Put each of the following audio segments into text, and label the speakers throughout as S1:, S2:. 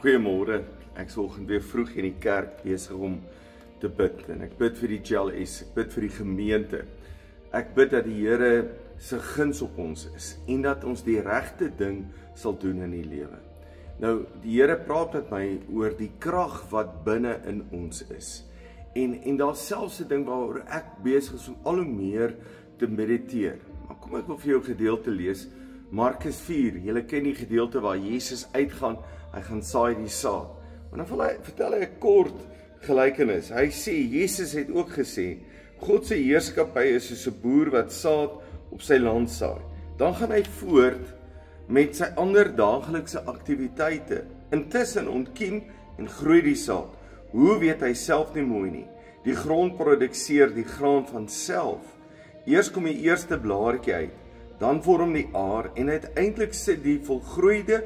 S1: Goeiemôre, ek is vanoggend weer vroeg in die kerk besig om te bid. En ek bid vir die GLS, ek bid vir die gemeente. Ek bid dat die Here se guns op ons is en dat ons die regte ding sal doen in die lewe. Nou, die Here praat met my oor die krag wat binne in ons is. En daar's selfs 'n ding waaroor ek besig is om al hoe meer te mediteer. Maar kom ek wil vir jou 'n gedeelte lees. Markus 4, julle ken die gedeelte waar Jesus uitgaan, hy gaan saai die saad. Maar dan vertel hy 'n kort gelykenis. Hy sê, Jesus het ook gesê, God se heerskappy is soos 'n boer wat saad op sy land saai. Dan gaan hy voort met sy ander daaglikse aktiwiteite. Intussen ontkiem en groei die saad. Hoe weet hy self nie mooi nie? Die grond produseer die graan van self. Eers kom die eerste blaartjie uit, dan vorm die aar en uiteindelik sit die volgroeide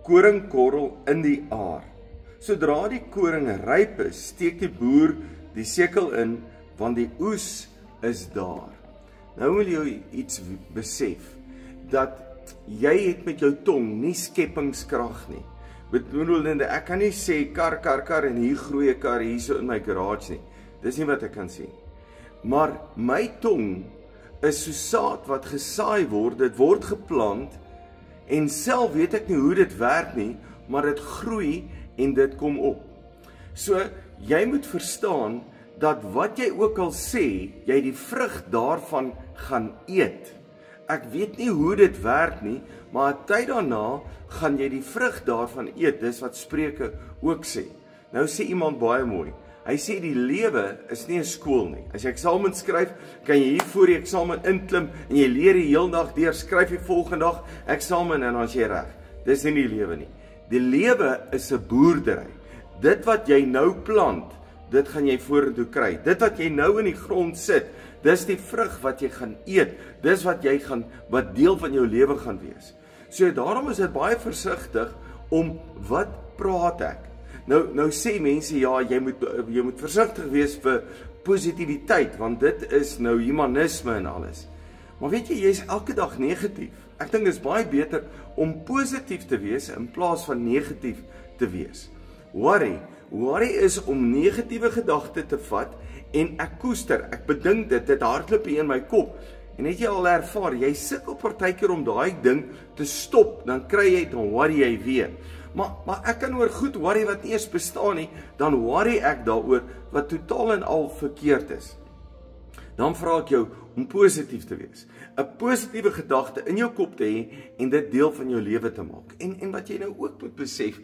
S1: koringkorrel in die aar. Sodra die koring ryp is, steek die boer die sekel in, want die oes is daar. Nou wil jy iets besef, dat jy het met jou tong nie skepingskrag nie. Bedoelende, ek kan nie sê kar en hier groei 'n kar hierso in my garage nie. Dis nie wat ek kan sê. Maar my tong is so saad wat gesaai word, dit word geplant en self weet ek nie hoe dit werk nie, maar dit groei en dit kom op. So, jy moet verstaan dat wat jy ook al sê, jy die vrug daarvan gaan eet. Ek weet nie hoe dit werk nie, maar 'n tyd daarna gaan jy die vrug daarvan eet. Dis wat Spreuke ook sê. Nou sê iemand baie mooi. Hy sê die lewe is nie 'n skool nie. As jy eksamen skryf, kan jy hier voor die eksamen inklim en jy leer die heel dag deur, skryf die volgende dag eksamen en dan is jy reg. Dis nie die lewe nie. Die lewe is 'n boerdery. Dit wat jy nou plant, dit gaan jy vorentoe kry. Dit wat jy nou in die grond sit, dis die vrug wat jy gaan eet. Dis wat deel van jou lewe gaan wees. So daarom is dit baie versigtig om wat praat ek. Nou sê mense ja, jy moet versigtig wees vir positiwiteit, want dit is nou humanisme en alles. Maar weet jy is elke dag negatief. Ek dink dit is baie beter om positief te wees in plaas van negatief te wees. Worry is om negatiewe gedagtes te vat en ek koester, ek bedink dit hardloop in my kop. En het jy al ervaar, jy sukkel partykeer om daai ding te stop, dan worry jy weer. Maar ek kan oor goed worry wat nie eens bestaan nie, dan worry ek daaroor wat totaal en al verkeerd is. Dan vra ek jou om positief te wees. 'n Positiewe gedagte in jou kop te hê en dit deel van jou lewe te maak. En wat jy nou ook moet besef,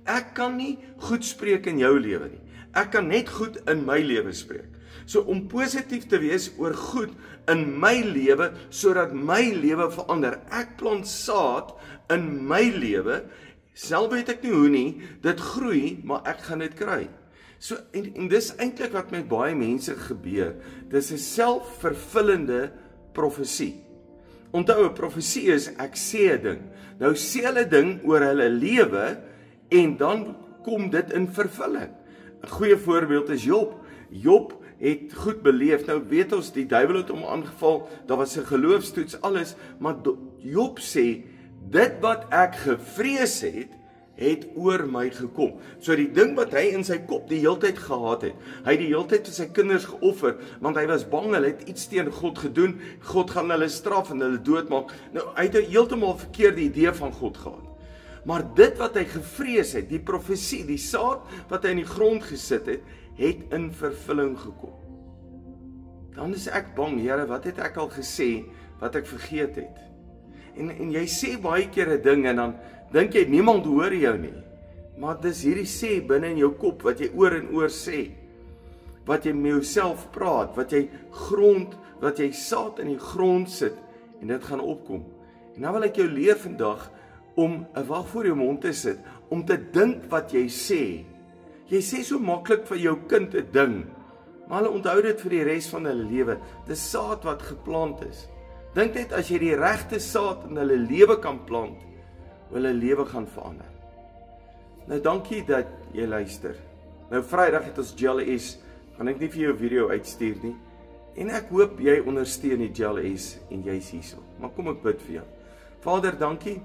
S1: ek kan nie goed spreek in jou lewe nie. Ek kan net goed in my lewe spreek. So om positief te wees oor goed in my lewe, sodat my lewe verander. Ek plant saad in my lewe, self weet ek nie hoe nie, dit groei, maar ek gaan dit kry. So, en dis eintlik wat met baie mense gebeur. Dis 'n selfvervullende profesie. Onthou, 'n profesie is, ek sê 'n ding. Nou sê hulle 'n ding oor hulle lewe, en dan kom dit in vervulling. 'n Goeie voorbeeld is Job. Job het goed beleef. Nou weet ons, die duiwel het hom aangeval, daar was 'n geloofstoets, alles, maar Job sê, dit wat ek gevrees het oor my gekom. So die ding wat hy in sy kop die heeltyd gehad het, hy het die heeltyd vir sy kinders geoffer, want hy was bang, hulle het iets teen God gedoen, God gaan hulle straf en hulle doodmaak. Nou, hy het 'n heeltemal verkeerde idee van God gehad. Maar dit wat hy gevrees het, die profesie, die saad wat hy in die grond gesit het in vervulling gekom. Dan is ek bang, Here, wat het ek al gesê, wat ek vergeet het? En jy sê baie keer 'n ding en dan dink jy, niemand hoor jou nie. Maar dis hierdie sê binne in jou kop, wat jy oor en oor sê. Wat jy met jouself praat, wat jy saad in die grond sit, en dit gaan opkom. En nou wil ek jou leer vandag, om 'n wag voor jou mond te sit, om te dink wat jy sê. Jy sê so maklik vir jou kind 'n ding, maar hulle onthou dit vir die res van hulle lewe. Dis saad wat geplant is. Dink net as jy die regte saad in hulle lewe kan plant, wil hulle lewe gaan verander. Nou dankie dat jy luister. Nou Vrydag het ons GLS, gaan ek nie vir jou video uitstuur nie. En ek hoop jy ondersteun die GLS en jy's hierso. Maar kom ek bid vir jou. Vader, dankie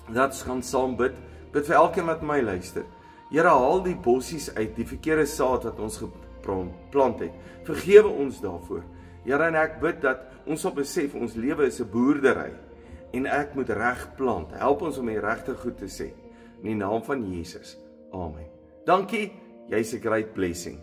S1: dat ons gaan saam bid. Bid vir elkeen wat my luister. Here, haal die bossies uit, die verkeerde saad wat ons geplant het. Vergewe ons daarvoor. Here, en ek bid dat ons sal besef, ons lewe is 'n boerdery, en ek moet reg plant. Help ons om die regte goed te sê. In die naam van Jesus. Amen. Dankie, jy's 'n great blessing.